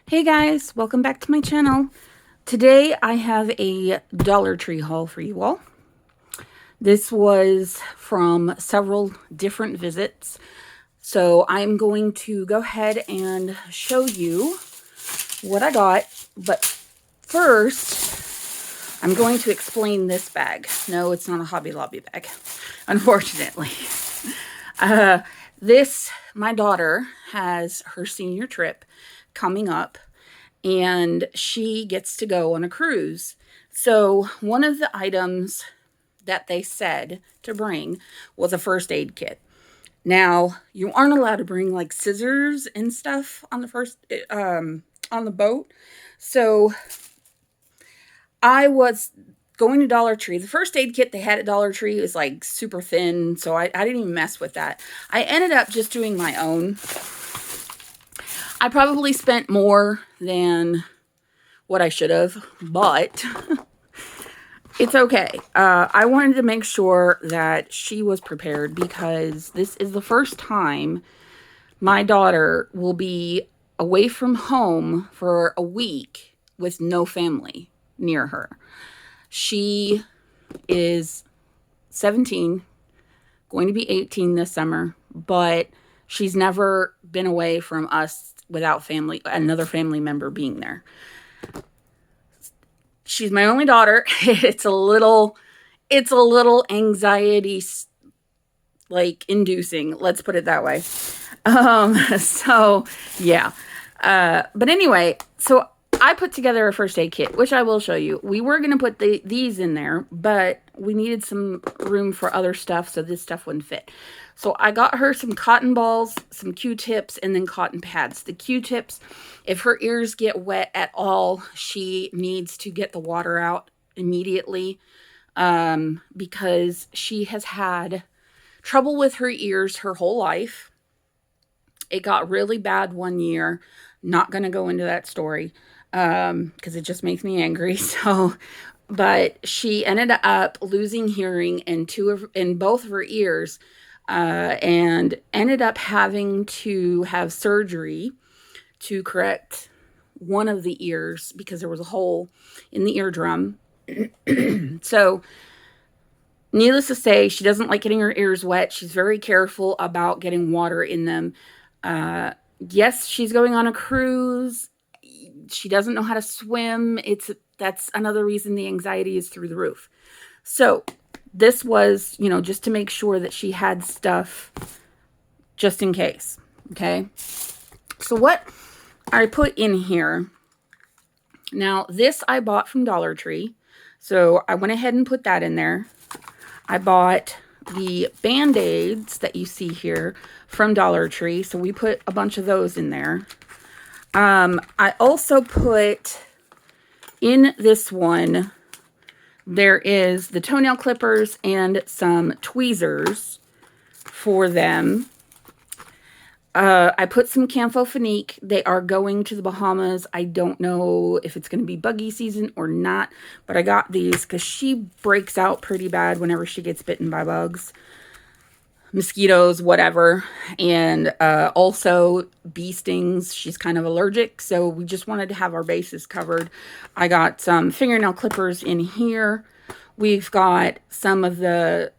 Hey guys, welcome back to my channel. Today I have a Dollar Tree haul for you all. This was from several different visits. So I'm going to go ahead and show you what I got. But first, I'm going to explain this bag. No, it's not a Hobby Lobby bag, unfortunately. My daughter has her senior trip coming up, and she gets to go on a cruise. So one of the items that they said to bring was a first aid kit. Now, you aren't allowed to bring like scissors and stuff on on the boat. So I was going to Dollar Tree. The first aid kit they had at Dollar Tree was like super thin, so I didn't even mess with that. I ended up just doing my own. I probably spent more than what I should have, but it's okay. I wanted to make sure that she was prepared because this is the first time my daughter will be away from home for a week with no family near her. She is 17, going to be 18 this summer, but she's never been away from us without another family member being there. She's my only daughter. It's a little anxiety like inducing, let's put it that way. So yeah. But anyway, so I put together a first aid kit, which I will show you. We were going to put these in there, but we needed some room for other stuff, so this stuff wouldn't fit. So I got her some cotton balls, some Q-tips, and then cotton pads. The Q-tips, if her ears get wet at all, she needs to get the water out immediately, because she has had trouble with her ears her whole life. It got really bad one year. Not going to go into that story because it just makes me angry. So, but she ended up losing hearing in both of her ears, and ended up having to have surgery to correct one of the ears because there was a hole in the eardrum. So, needless to say, she doesn't like getting her ears wet. She's very careful about getting water in them. Yes, she's going on a cruise. She doesn't know how to swim. That's another reason the anxiety is through the roof. So this was, just to make sure that she had stuff just in case. Okay. So what I put in here, now this I bought from Dollar Tree. So I went ahead and put that in there. I bought the Band-Aids that you see here from Dollar Tree. So we put a bunch of those in there. I also put in this one, there is the toenail clippers and some tweezers for them. I put some Campho-Phenique. They are going to the Bahamas. I don't know if it's going to be buggy season or not, but I got these because she breaks out pretty bad whenever she gets bitten by bugs, mosquitoes, whatever. And also bee stings. She's kind of allergic, so we just wanted to have our bases covered. I got some fingernail clippers in here. We've got some of the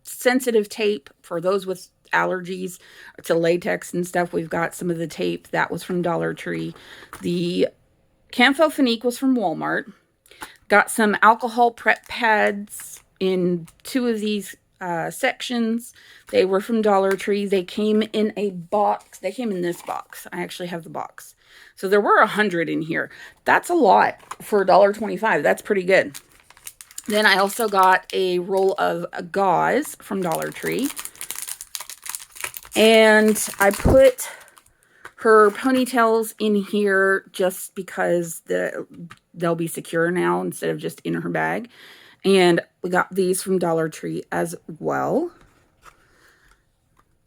sensitive tape for those with allergies to latex and stuff. We've got some of the tape that was from Dollar Tree. The Campho-Phenique was from Walmart. Got some alcohol prep pads in two of these sections. They were from Dollar Tree. They came in a box. They came in this box. I actually have the box. So there were 100 in here. That's a lot for $1.25. That's pretty good. Then I also got a roll of gauze from Dollar Tree. And I put her ponytails in here just because they'll be secure now instead of just in her bag. And we got these from Dollar Tree as well.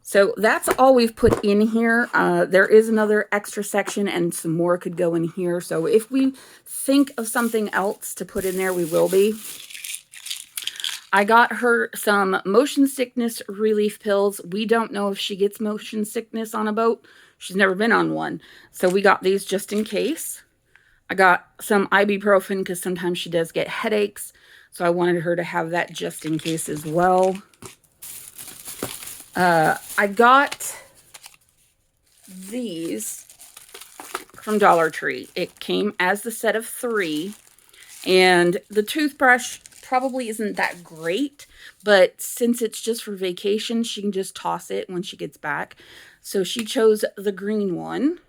So that's all we've put in here. There is another extra section and some more could go in here. So if we think of something else to put in there, we will be. I got her some motion sickness relief pills. We don't know if she gets motion sickness on a boat. She's never been on one. So we got these just in case. I got some ibuprofen because sometimes she does get headaches. So I wanted her to have that just in case as well. I got these from Dollar Tree. It came as the set of 3. And the toothbrush probably isn't that great, but since it's just for vacation, she can just toss it when she gets back. So she chose the green one.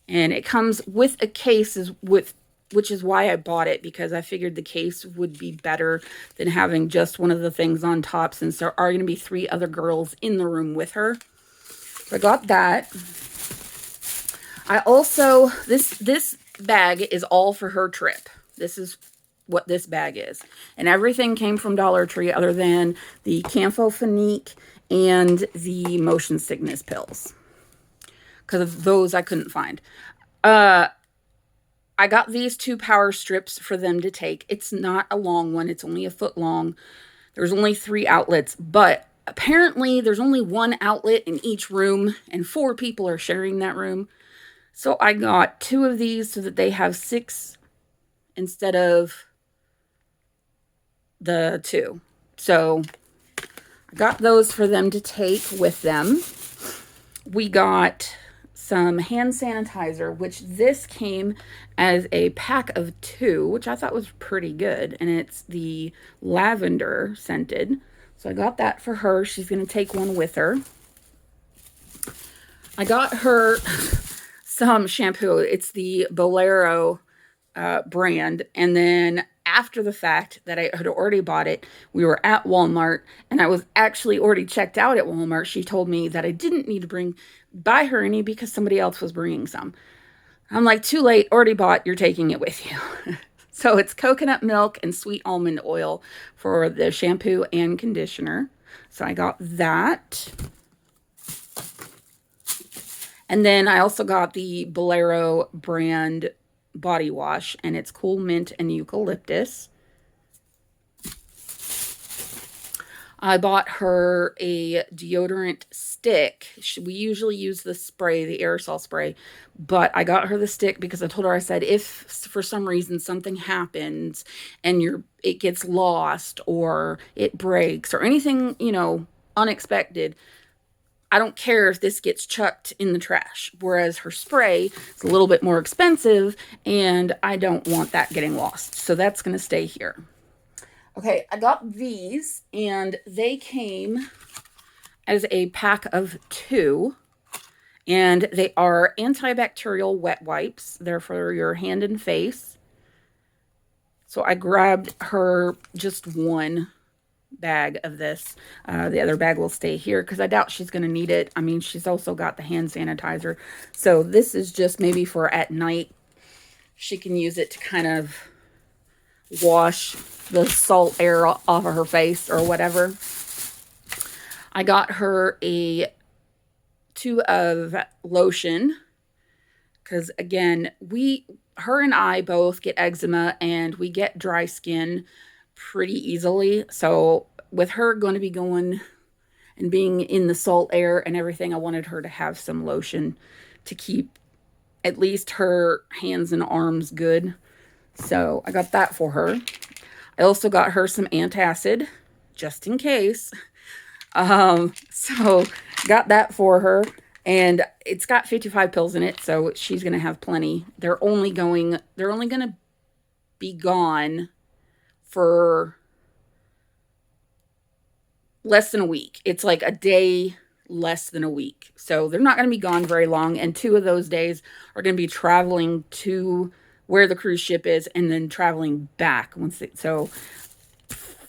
And it comes with a case, which is why I bought it, because I figured the case would be better than having just one of the things on top, since there are going to be 3 other girls in the room with her. So I got that. I also, this bag is all for her trip. This is what this bag is. And everything came from Dollar Tree other than the Campho-Phenique and the motion sickness pills, because of those I couldn't find. I got these 2 power strips for them to take. It's not a long one. It's only a foot long. There's only 3 outlets, but apparently there's only 1 outlet in each room, and 4 people are sharing that room. So I got 2 of these so that they have 6 instead of the 2. So I got those for them to take with them. We got some hand sanitizer, which this came as a pack of 2, which I thought was pretty good. And it's the lavender scented. So I got that for her. She's going to take one with her. I got her some shampoo. It's the Bolero brand. And then after the fact that I had already bought it, we were at Walmart, and I was actually already checked out at Walmart. She told me that I didn't need to buy her any because somebody else was bringing some. I'm like, too late, already bought, you're taking it with you. So it's coconut milk and sweet almond oil for the shampoo and conditioner. So I got that. And then I also got the Bolero brand body wash, and it's cool mint and eucalyptus. I bought her a deodorant stick. We usually use the spray, the aerosol spray, but I got her the stick because I told her, I said, if for some reason something happens and it gets lost or it breaks or anything, unexpected, I don't care if this gets chucked in the trash. Whereas her spray is a little bit more expensive, and I don't want that getting lost. So that's going to stay here. Okay, I got these, and they came as a pack of 2. And they are antibacterial wet wipes. They're for your hand and face. So I grabbed her just 1 bag of this. The other bag will stay here because I doubt she's going to need it. I mean, she's also got the hand sanitizer. So this is just maybe for at night. She can use it to kind of wash the salt air off of her face or whatever. I got her a 2 of lotion because, again, her and I both get eczema and we get dry skin pretty easily. So with her going to be going and being in the salt air and everything, I wanted her to have some lotion to keep at least her hands and arms good. So I got that for her. I also got her some antacid just in case. So got that for her, and it's got 55 pills in it, so she's going to have plenty. They're only going to be gone for less than a week. It's like a day less than a week. So they're not going to be gone very long. And 2 of those days are going to be traveling to where the cruise ship is and then traveling back. So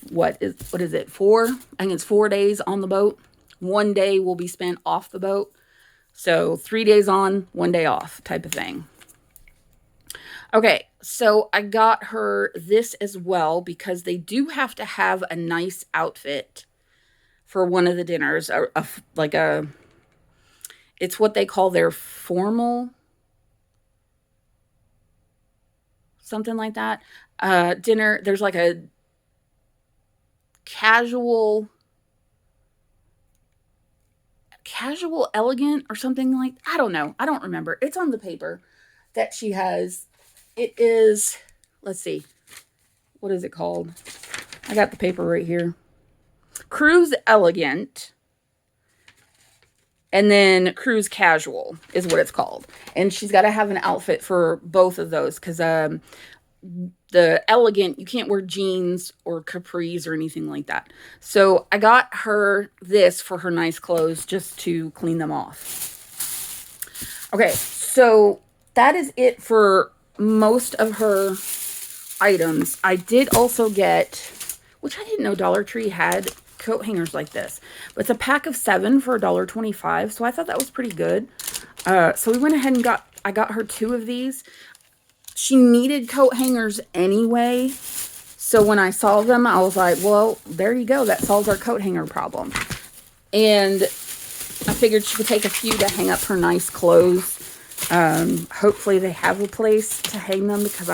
what is it? 4? I think it's 4 days on the boat. 1 day will be spent off the boat. So 3 days on, 1 day off type of thing. Okay, so I got her this as well because they do have to have a nice outfit for one of the dinners. It's what they call their formal, something like that, dinner. There's like a casual Casual Elegant or something like, I don't know. I don't remember. It's on the paper that she has. It is, let's see. What is it called? I got the paper right here. Cruise Elegant. And then Cruise Casual is what it's called. And she's got to have an outfit for both of those because the Elegant, you can't wear jeans or capris or anything like that. So I got her this for her nice clothes just to clean them off. Okay, so that is it for most of her items. I did also get, which I didn't know Dollar Tree had coat hangers like this, but it's a pack of 7 for $1.25. So I thought that was pretty good. So we went ahead and I got her 2 of these. She needed coat hangers anyway. So when I saw them, I was like, well, there you go. That solves our coat hanger problem. And I figured she could take a few to hang up her nice clothes. Hopefully they have a place to hang them because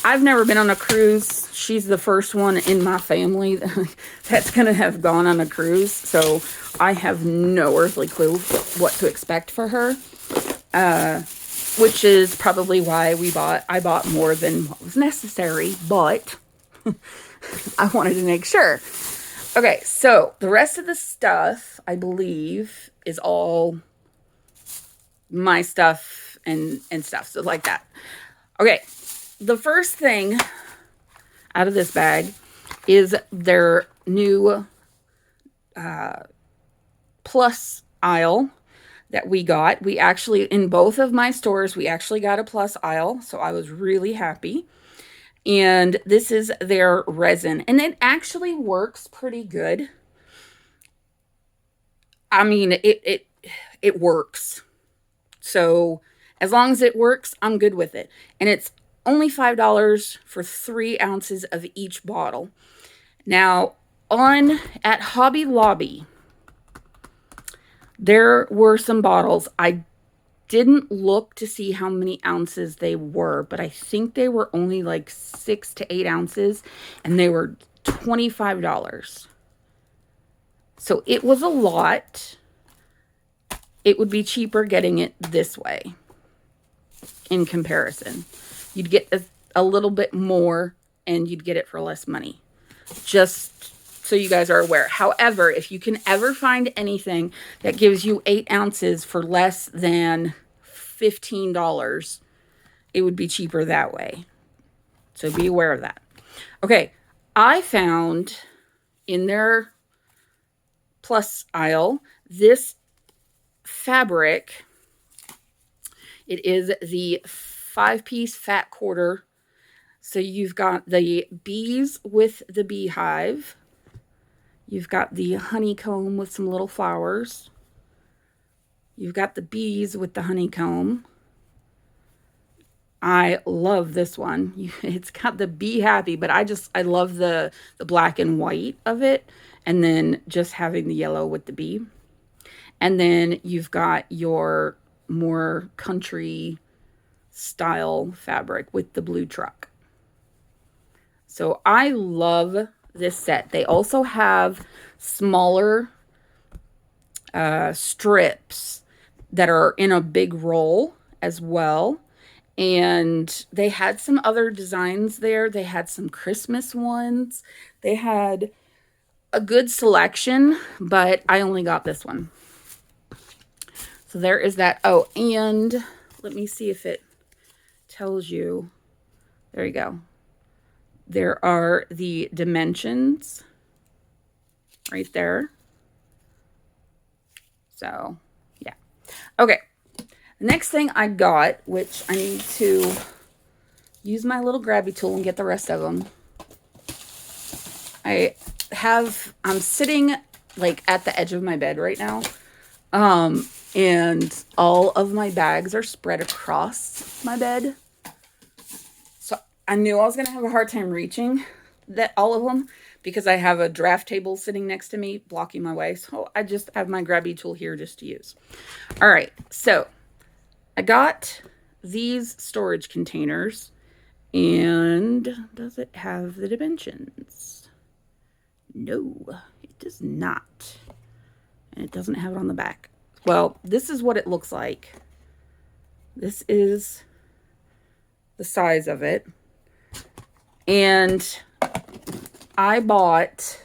I've never been on a cruise. She's the first one in my family that's going to have gone on a cruise. So I have no earthly clue what to expect for her. Which is probably why I bought more than what was necessary, but I wanted to make sure. Okay, so the rest of the stuff, I believe, is all my stuff and stuff, so like that. Okay, the first thing out of this bag is their new plus aisle that we got. We actually, in both of my stores, we actually got a plus aisle, so I was really happy. And this is their resin, and it actually works pretty good. I mean, it works. So as long as it works, I'm good with it. And it's only $5 for 3 ounces of each bottle. Now, at Hobby Lobby, there were some bottles. I didn't look to see how many ounces they were, but I think they were only like 6 to 8 ounces, and they were $25. So it was a lot. It would be cheaper getting it this way in comparison. You'd get a little bit more, and you'd get it for less money. Just so you guys are aware. However, if you can ever find anything that gives you 8 ounces for less than $15, it would be cheaper that way. So be aware of that. Okay, I found in their plus aisle this fabric. It is the 5-piece fat quarter. So you've got the bees with the beehive. You've got the honeycomb with some little flowers. You've got the bees with the honeycomb. I love this one. It's got the Be Happy, but I love the black and white of it. And then just having the yellow with the bee. And then you've got your more country style fabric with the blue truck. So I love this set. They also have smaller strips that are in a big roll as well. And they had some other designs there. They had some Christmas ones. They had a good selection, but I only got this one. So there is that. Oh, and let me see if it tells you. There you go. There are the dimensions right there. So, yeah. Okay. The next thing I got, which I need to use my little grabby tool and get the rest of them. I'm sitting like at the edge of my bed right now. And all of my bags are spread across my bed. So I knew I was going to have a hard time reaching all of them because I have a draft table sitting next to me blocking my way. So I just have my grabby tool here just to use. All right. So I got these storage containers, and does it have the dimensions? No, it does not. And it doesn't have it on the back. Well, this is what it looks like. This is the size of it. And I bought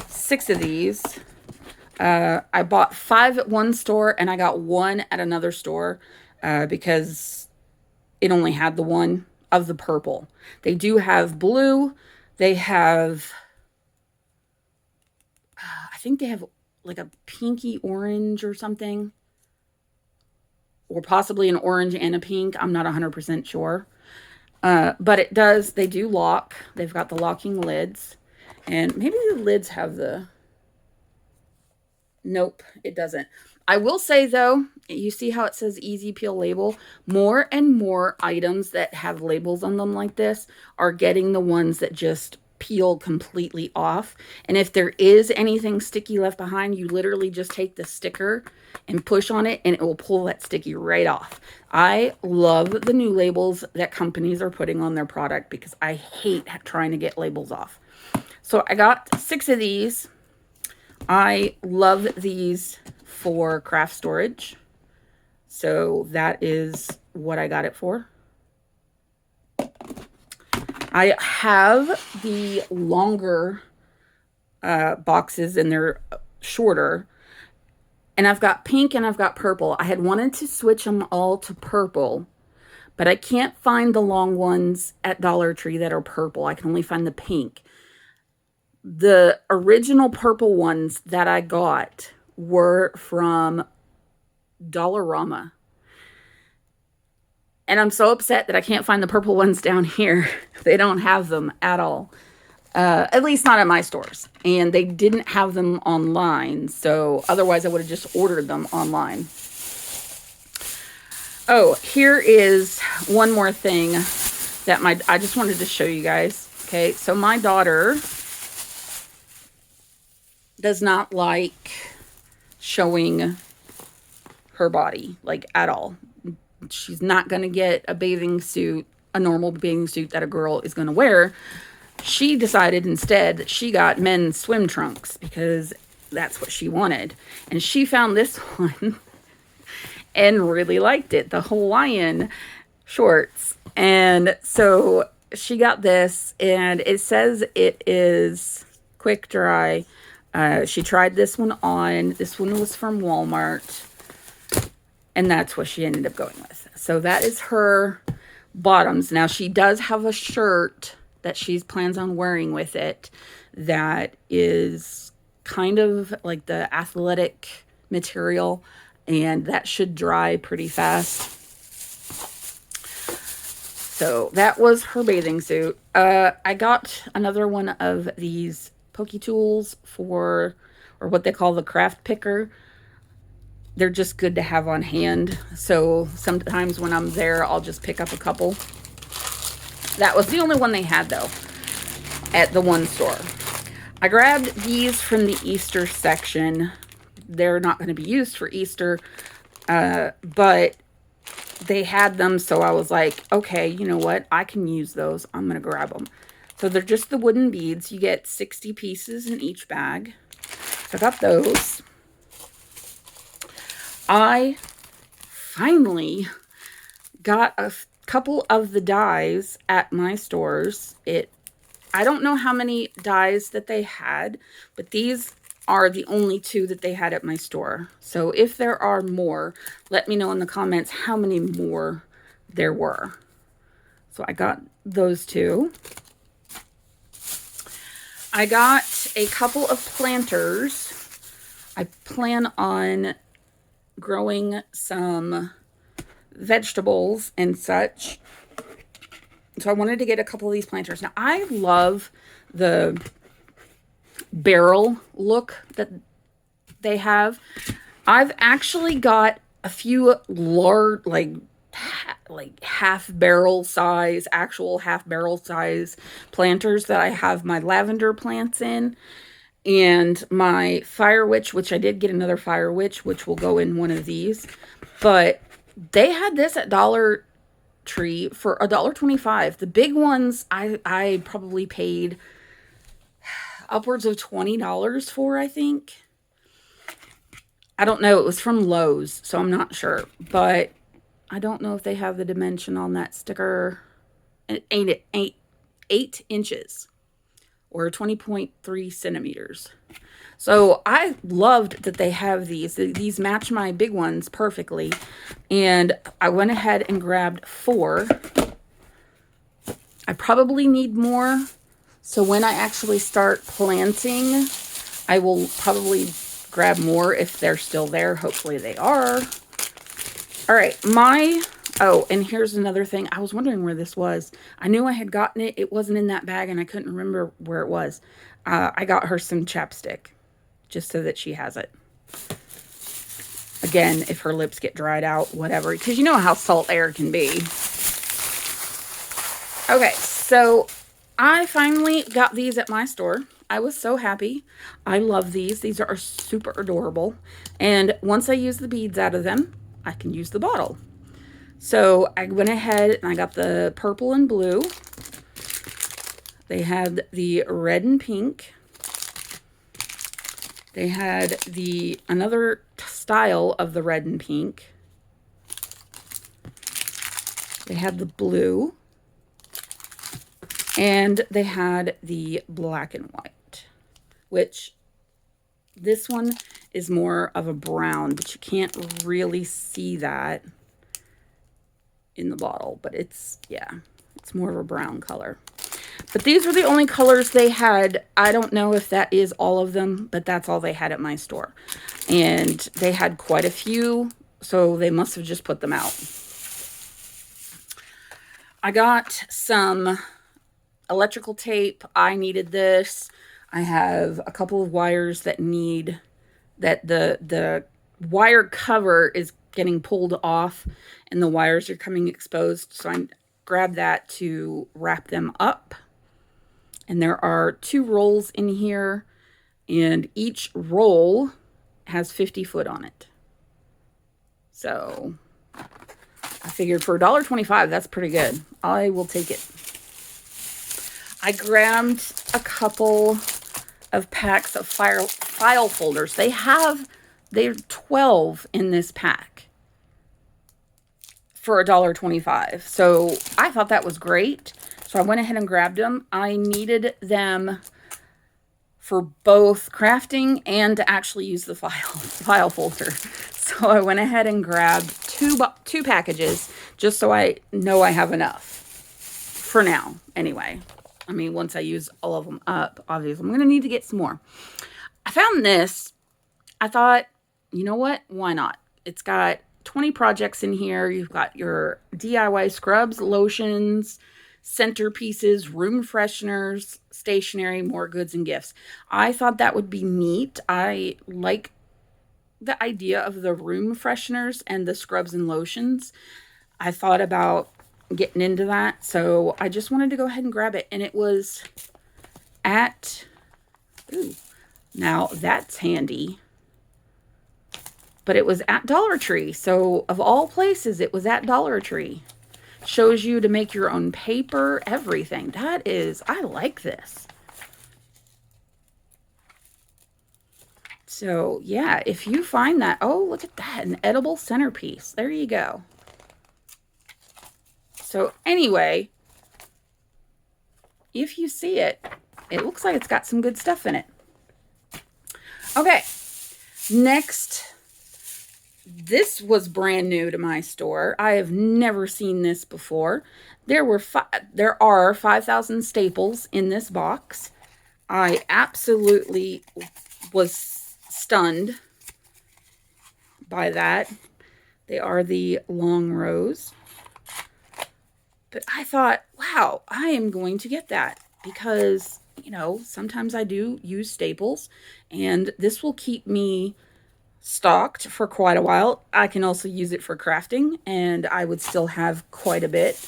6 of these. I bought 5 at one store and I got 1 at another store because it only had the one of the purple. They do have blue. They have, I think they have like a pinky orange or something. Or possibly an orange and a pink. I'm not 100% sure. But it does, they do lock. They've got the locking lids. And maybe the lids have the... Nope, it doesn't. I will say, though, you see how it says easy peel label? More and more items that have labels on them like this are getting the ones that just peel completely off. And if there is anything sticky left behind, you literally just take the sticker and push on it and it will pull that sticky right off. I love the new labels that companies are putting on their product because I hate trying to get labels off. So I got 6 of these. I love these for craft storage. So that is what I got it for. I have the longer boxes and they're shorter. And I've got pink and I've got purple. I had wanted to switch them all to purple, but I can't find the long ones at Dollar Tree that are purple. I can only find the pink. The original purple ones that I got were from Dollarama. And I'm so upset that I can't find the purple ones down here. They don't have them at all. At least not at my stores. And they didn't have them online. So otherwise I would have just ordered them online. Oh, here is one more thing that I just wanted to show you guys. Okay, so my daughter does not like showing her body, like, at all. She's not going to get a bathing suit, a normal bathing suit that a girl is going to wear. She decided instead that she got men's swim trunks because that's what she wanted. And she found this one and really liked it, the Hawaiian shorts. And so she got this, and it says it is quick dry. She tried this one on. This one was from Walmart. And that's what she ended up going with. So that is her bottoms. Now, she does have a shirt that she plans on wearing with it that is kind of like the athletic material. And that should dry pretty fast. So that was her bathing suit. I got another one of these Poke Tools or what they call the craft picker. They're just good to have on hand. So sometimes when I'm there, I'll just pick up a couple. That was the only one they had, though, at the one store. I grabbed these from the Easter section. They're not going to be used for Easter, but they had them. So I was like, okay, you know what? I can use those. I'm going to grab them. So they're just the wooden beads. You get 60 pieces in each bag. So I got those. I finally got a couple of the dies at my stores. I don't know how many dies that they had, but these are the only 2 that they had at my store. So if there are more, let me know in the comments how many more there were. So I got those 2. I got a couple of planters. I plan on growing some vegetables and such. So I wanted to get a couple of these planters. Now, I love the barrel look that they have. I've actually got a few large, like half barrel size, actual half barrel size planters that I have my lavender plants in. And my Fire Witch, which I did get another Fire Witch, which will go in one of these. But they had this at Dollar Tree for $1.25. The big ones, I probably paid upwards of $20 for, I think. I don't know. It was from Lowe's, so I'm not sure. But I don't know if they have the dimension on that sticker. It ain't 8 inches or 20.3 centimeters. So I loved that they have these. These match my big ones perfectly. And I went ahead and grabbed 4. I probably need more. So when I actually start planting, I will probably grab more if they're still there. Hopefully they are. All right, oh, and here's another thing. I was wondering where this was. I knew I had gotten it. It wasn't in that bag, and I couldn't remember where it was. I got her some chapstick, just so that she has it. Again, if her lips get dried out, whatever. Because you know how salt air can be. Okay, so I finally got these at my store. I was so happy. I love these. These are super adorable. And once I use the beads out of them, I can use the bottle. So I went ahead and I got the purple and blue. They had the red and pink. They had another style of the red and pink. They had the blue. And they had the black and white, which this one is more of a brown, but you can't really see that in the bottle, but it's more of a brown color. But these were the only colors they had. I don't know if that is all of them, but that's all they had at my store. And they had quite a few, so they must have just put them out. I got some electrical tape. I needed this. I have a couple of wires that the wire cover is getting pulled off and the wires are coming exposed. So I grabbed that to wrap them up. And there are 2 rolls in here, and each roll has 50 foot on it. So I figured for $1.25, that's pretty good. I will take it. I grabbed a couple of packs of file folders. They're 12 in this pack for $1.25. So I thought that was great. So I went ahead and grabbed them. I needed them for both crafting and to actually use the file folder. So I went ahead and grabbed two packages just so I know I have enough for now. Anyway, I mean, once I use all of them up, obviously I'm going to need to get some more. I found this. I thought, you know what? Why not? It's got 20 projects in here. You've got your DIY scrubs, lotions, centerpieces, room fresheners, stationery, more goods and gifts. I thought that would be neat. I like the idea of the room fresheners and the scrubs and lotions. I thought about getting into that, so I just wanted to go ahead and grab it. And it was at, ooh, now that's handy, but it was at Dollar Tree. So of all places, it was at Dollar Tree. Shows you to make your own paper, everything. That is, I like this. So yeah, if you find that, oh, look at that, an edible centerpiece. There you go. So anyway, if you see it, it looks like it's got some good stuff in it. Okay, next, this was brand new to my store. I have never seen this before. There are 5,000 staples in this box. I absolutely was stunned by that. They are the long rows. But I thought, wow, I am going to get that because, you know, sometimes I do use staples and this will keep me stocked for quite a while. I can also use it for crafting and I would still have quite a bit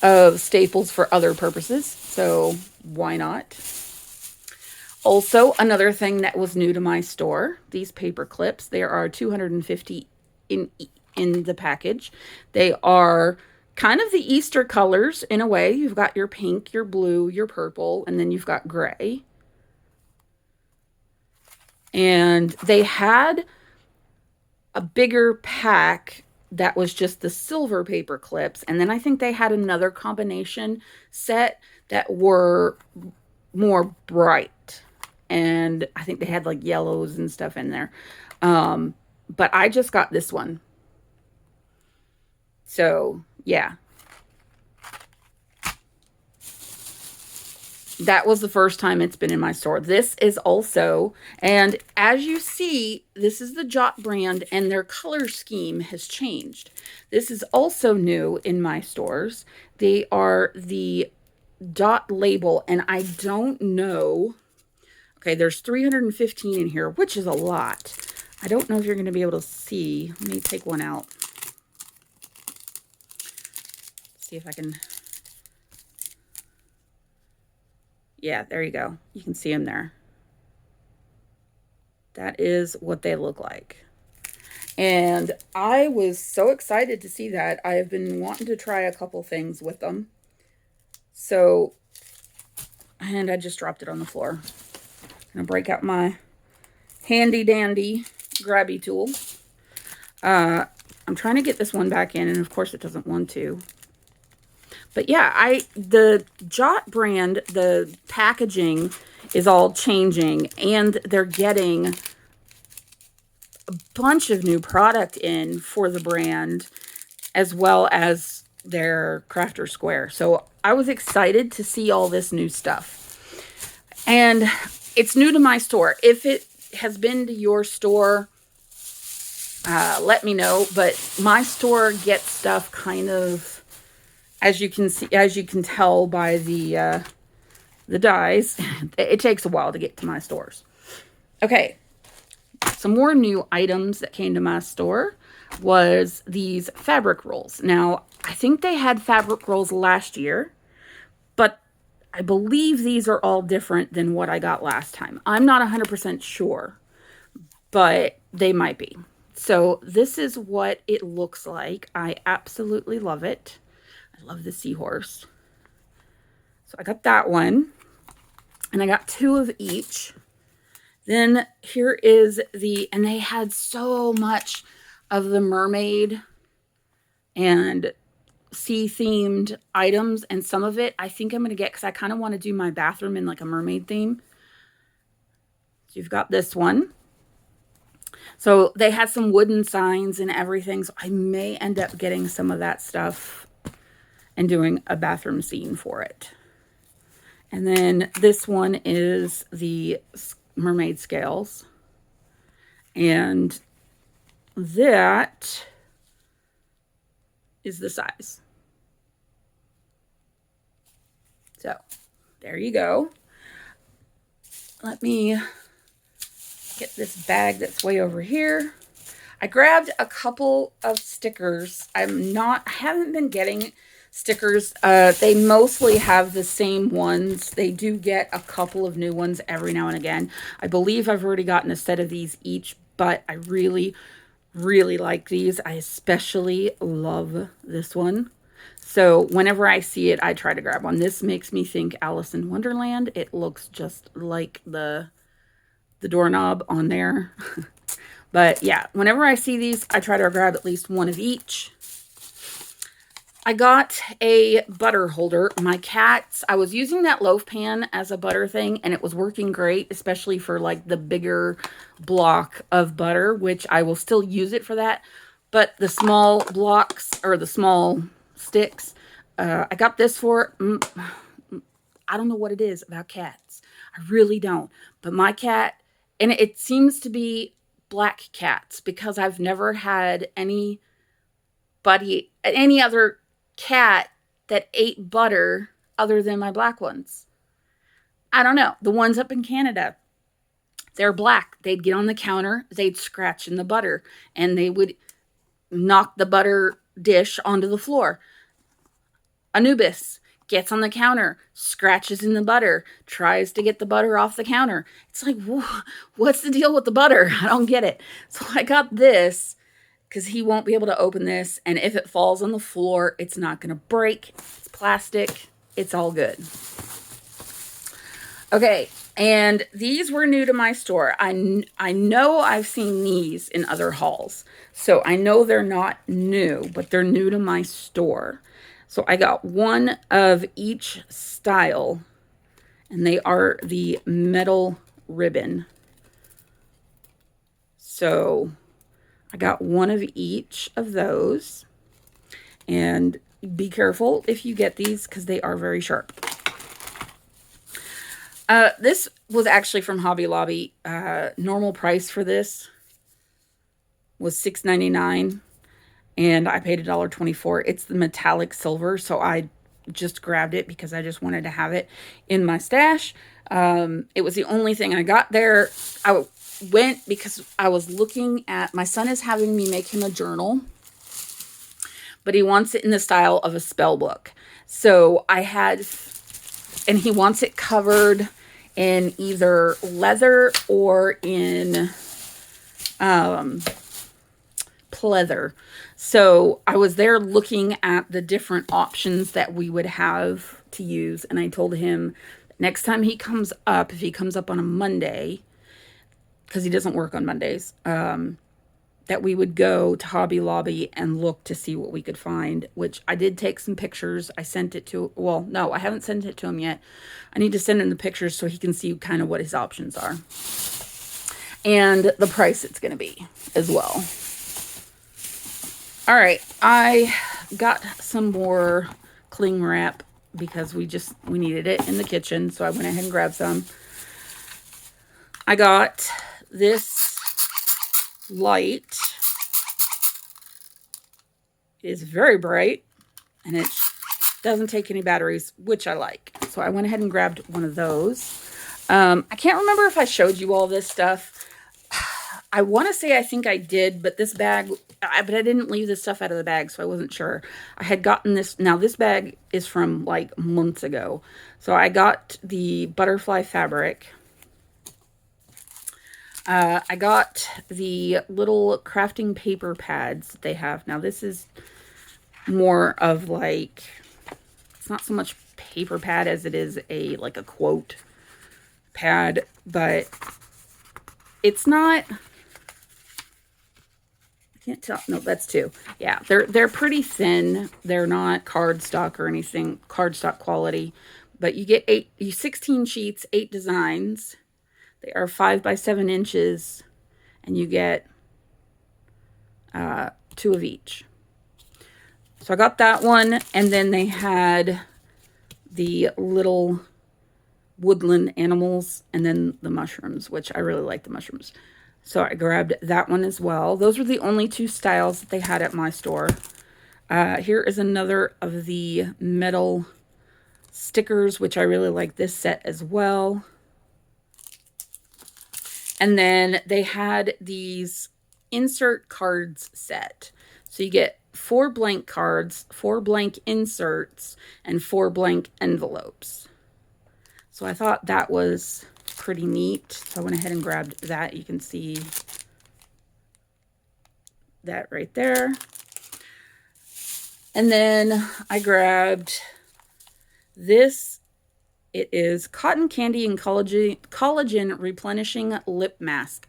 of staples for other purposes. So why not? Also, another thing that was new to my store, these paper clips. There are 250 in the package. They are kind of the Easter colors in a way. You've got your pink, your blue, your purple, and then you've got gray. And they had a bigger pack that was just the silver paper clips. And then I think they had another combination set that were more bright. And I think they had like yellows and stuff in there. But I just got this one. So, yeah. That was the first time it's been in my store. This is also, and as you see, this is the Jot brand, and their color scheme has changed. This is also new in my stores. They are the Dot label, and I don't know. Okay, there's 315 in here, which is a lot. I don't know if you're going to be able to see. Let me take one out. See if I can. Yeah, there you go. You can see them there. That is what they look like. And I was so excited to see that. I have been wanting to try a couple things with them. So, and I just dropped it on the floor. I'm going to break out my handy dandy grabby tool. I'm trying to get this one back in, and of course it doesn't want to. But yeah, the Jot brand, the packaging is all changing, and they're getting a bunch of new product in for the brand, as well as their Crafter Square. So I was excited to see all this new stuff. And it's new to my store. If it has been to your store, let me know. But my store gets stuff kind of, as you can see, as you can tell by the dies, it takes a while to get to my stores. Okay, some more new items that came to my store was these fabric rolls. Now, I think they had fabric rolls last year, but I believe these are all different than what I got last time. I'm not 100% sure, but they might be. So this is what it looks like. I absolutely love it. I love the seahorse. So I got that one, and I got 2 of each. Then here is and they had so much of the mermaid and sea-themed items, and some of it I think I'm going to get because I kind of want to do my bathroom in like a mermaid theme. So you've got this one. So they had some wooden signs and everything, so I may end up getting some of that stuff and doing a bathroom scene for it. And then this one is the mermaid scales. And that is the size. So, there you go. Let me get this bag that's way over here. I grabbed a couple of stickers. I haven't been getting stickers. They mostly have the same ones. They do get a couple of new ones every now and again. I believe I've already gotten a set of these each, but I really, really like these. I especially love this one. So whenever I see it, I try to grab one. This makes me think Alice in Wonderland. It looks just like the doorknob on there. But yeah, whenever I see these, I try to grab at least one of each. I got a butter holder. My cats, I was using that loaf pan as a butter thing, and it was working great, especially for like the bigger block of butter, which I will still use it for that. But the small blocks, or the small sticks, I got this for, I don't know what it is about cats. I really don't. But my cat, and it seems to be black cats, because I've never had any other cat that ate butter other than my black ones. I don't know. The ones up in Canada, they're black. They'd get on the counter, they'd scratch in the butter, and they would knock the butter dish onto the floor. Anubis gets on the counter, scratches in the butter, tries to get the butter off the counter. It's like, what's the deal with the butter? I don't get it. So I got this because he won't be able to open this, and if it falls on the floor, it's not going to break. It's plastic. It's all good. Okay, and these were new to my store. I know I've seen these in other hauls. So I know they're not new, but they're new to my store. So I got one of each style, and they are the metal ribbon. So I got one of each of those. And be careful if you get these because they are very sharp. This was actually from Hobby Lobby. Normal price for this was $6.99, and I paid $1.24. It's the metallic silver, so I just grabbed it because I just wanted to have it in my stash. It was the only thing I got there. I went because I was looking at, my son is having me make him a journal, but he wants it in the style of a spell book. So I had, and he wants it covered in either leather or in pleather. So I was there looking at the different options that we would have to use, and I told him next time he comes up, if he comes up on a Monday, because he doesn't work on Mondays, that we would go to Hobby Lobby and look to see what we could find, which I did take some pictures. I sent it to, well, no, I haven't sent it to him yet. I need to send him the pictures so he can see kind of what his options are. And the price it's going to be as well. All right, I got some more cling wrap because we needed it in the kitchen, so I went ahead and grabbed some. I got this light. It is very bright, and it doesn't take any batteries, which I like. So I went ahead and grabbed one of those. I can't remember if I showed you all this stuff. I want to say I think I did, but this bag, but I didn't leave this stuff out of the bag, so I wasn't sure. I had gotten this. Now, this bag is from like months ago. So I got the butterfly fabric. I got the little crafting paper pads that they have. Now, this is more of like, it's not so much paper pad as it is like a quote pad, but it's not, I can't tell. No, that's two. Yeah, they're pretty thin. They're not cardstock or anything, cardstock quality, but you get 16 sheets, 8 designs. They are 5 by 7 inches, and you get 2 of each. So I got that one, and then they had the little woodland animals, and then the mushrooms, which I really like the mushrooms. So I grabbed that one as well. Those were the only 2 styles that they had at my store. Here is another of the metal stickers, which I really like this set as well. And then they had these insert cards set. So you get 4 blank cards, 4 blank inserts, and 4 blank envelopes. So I thought that was pretty neat. So I went ahead and grabbed that. You can see that right there. And then I grabbed this. It is Cotton Candy and Collagen Replenishing Lip Mask.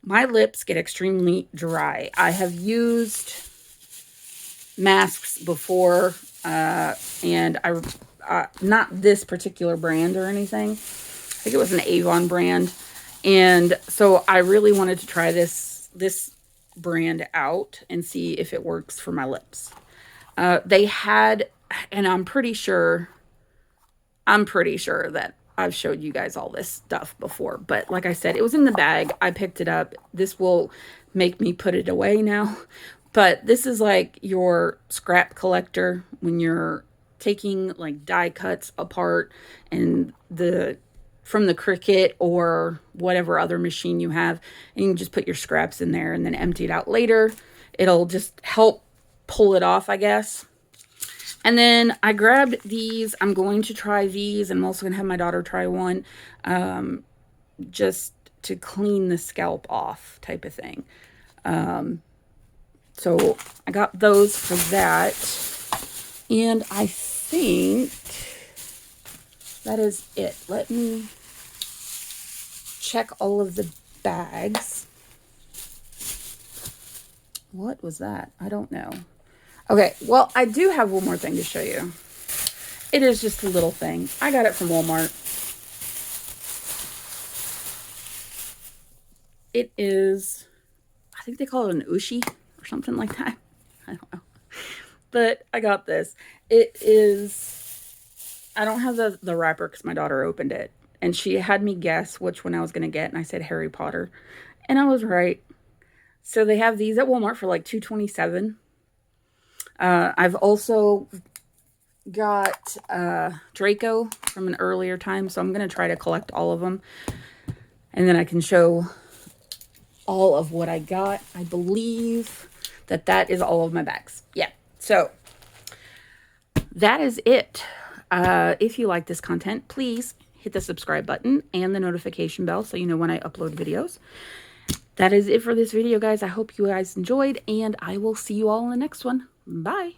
My lips get extremely dry. I have used masks before, and not this particular brand or anything. I think it was an Avon brand. And so I really wanted to try this brand out and see if it works for my lips. They had, and I'm pretty sure that I've showed you guys all this stuff before. But like I said, it was in the bag. I picked it up. This will make me put it away now. But this is like your scrap collector when you're taking like die cuts apart and from the Cricut or whatever other machine you have. And you can just put your scraps in there and then empty it out later. It'll just help pull it off, I guess. And then I grabbed these. I'm going to try these. And I'm also going to have my daughter try one. Just to clean the scalp off type of thing. So I got those for that. And I think that is it. Let me check all of the bags. What was that? I don't know. Okay, well, I do have one more thing to show you. It is just a little thing. I got it from Walmart. It is, I think they call it an ushi or something like that. I don't know. But I got this. It is, I don't have the wrapper because my daughter opened it. And she had me guess which one I was going to get. And I said Harry Potter. And I was right. So they have these at Walmart for like $2.27. I've also got Draco from an earlier time. So I'm going to try to collect all of them. And then I can show all of what I got. I believe that is all of my bags. Yeah. So that is it. If you like this content, please hit the subscribe button and the notification bell so you know when I upload videos. That is it for this video, guys. I hope you guys enjoyed, and I will see you all in the next one. Bye.